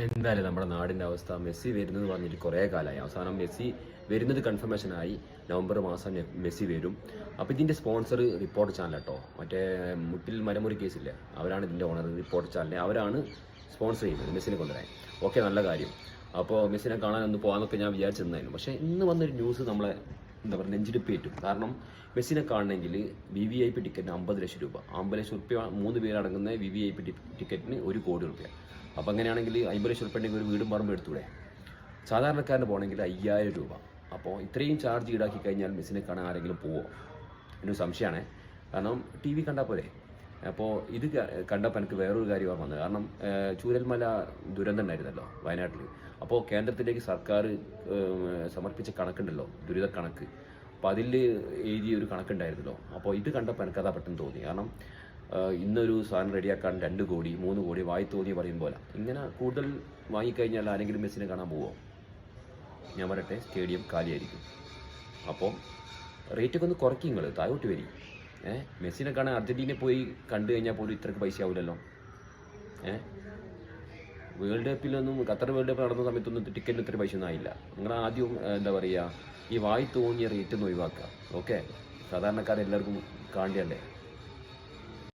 എന്തായാലും നമ്മുടെ നാടിൻ്റെ അവസ്ഥ മെസ്സി വരുന്നത് പറഞ്ഞിട്ട് കുറേ കാലമായി. അവസാനം മെസ്സി വരുന്നത് കൺഫർമേഷനായി. നവംബർ മാസം മെസ്സി വരും. അപ്പോൾ ഇതിൻ്റെ സ്പോൺസർ റിപ്പോർട്ട് ചാനൽ കേട്ടോ. മറ്റേ മുട്ടിൽ മരമുറി കേസില്ലേ, അവരാണ് ഇതിൻ്റെ ഓണർ. റിപ്പോർട്ട് ചാനലിനെ അവരാണ് സ്പോൺസർ ചെയ്യുന്നത് മെസ്സിനെ കൊണ്ടുവരാൻ. ഓക്കെ, നല്ല കാര്യം. അപ്പോൾ മെസ്സിനെ കാണാനൊന്ന് പോകാമെന്നൊക്കെ ഞാൻ വിചാരിച്ചിരുന്നായിരുന്നു. പക്ഷേ ഇന്ന് വന്നൊരു ന്യൂസ് നമ്മളെ എന്താ പറയുക നെഞ്ചിടിപ്പ് ഏറ്റും. കാരണം മെസ്സിനെ കാണണമെങ്കിൽ VVIP ടിക്കറ്റിന് 50 ലക്ഷം രൂപ, 50 ലക്ഷം റുപ്യ 3 പേരടങ്ങുന്ന VVIP ടിക്കറ്റിന് 1 കോടി റുപ്യ. അപ്പോൾ അങ്ങനെയാണെങ്കിൽ 50 ലക്ഷം റുപ്യ ഉണ്ടെങ്കിൽ ഒരു വീടും പറമ്പ് എടുത്തൂടെ? സാധാരണക്കാരന് പോകണമെങ്കിൽ 5000 രൂപ. അപ്പോൾ ഇത്രയും ചാർജ് ഈടാക്കി കഴിഞ്ഞാൽ മെസ്സിനെ കാണാൻ ആരെങ്കിലും പോവോ എന്നൊരു സംശയമാണ്. കാരണം TV കണ്ടാൽ പോരെ. അപ്പോൾ ഇത് കണ്ടപ്പോൾ എനിക്ക് വേറൊരു കാര്യമാണ് വന്നത്. കാരണം ചൂരൽമല ദുരന്തം ഉണ്ടായിരുന്നല്ലോ വയനാട്ടിൽ. അപ്പോൾ കേന്ദ്രത്തിലേക്ക് സർക്കാർ സമർപ്പിച്ച കണക്കുണ്ടല്ലോ, ദുരിത കണക്ക്. അപ്പോൾ അതിൽ എഴുതിയൊരു കണക്കുണ്ടായിരുന്നല്ലോ. അപ്പോൾ ഇത് കണ്ടപ്പോൾ എനിക്കതാ പെട്ടെന്ന് തോന്നി. കാരണം ഇന്നൊരു സാധനം റെഡിയാക്കാൻ 2 കോടി 3 കോടി വായി തോന്നി പറയും പോലെ ഇങ്ങനെ കൂടുതൽ വാങ്ങിക്കഴിഞ്ഞാൽ ആരെങ്കിലും മെസ്സിനെ കാണാൻ പോവോ? ഞാൻ പറയട്ടെ, സ്റ്റേഡിയം കാലിയായിരിക്കും. അപ്പോൾ റേറ്റൊക്കെ ഒന്ന് കുറയ്ക്കും, നിങ്ങൾ താഴോട്ട് വരി. മെസ്സിനെ കാണാൻ അർജൻറ്റീനയിൽ പോയി കണ്ടു കഴിഞ്ഞാൽ പോലും ഇത്രയ്ക്ക് പൈസ ആവില്ലല്ലോ. വേൾഡ് കപ്പിലൊന്നും, ഖത്തർ വേൾഡ് കപ്പ് നടന്ന സമയത്തൊന്നും ടിക്കറ്റിന് ഇത്ര പൈസ ഒന്നും ആയില്ല. നിങ്ങൾ ആദ്യം എന്താ പറയുക, ഈ വായി തോന്നിയ റേറ്റ് ഒന്ന് ഒഴിവാക്കുക. ഓക്കെ, സാധാരണക്കാരെല്ലാവർക്കും കാണേണ്ടേ.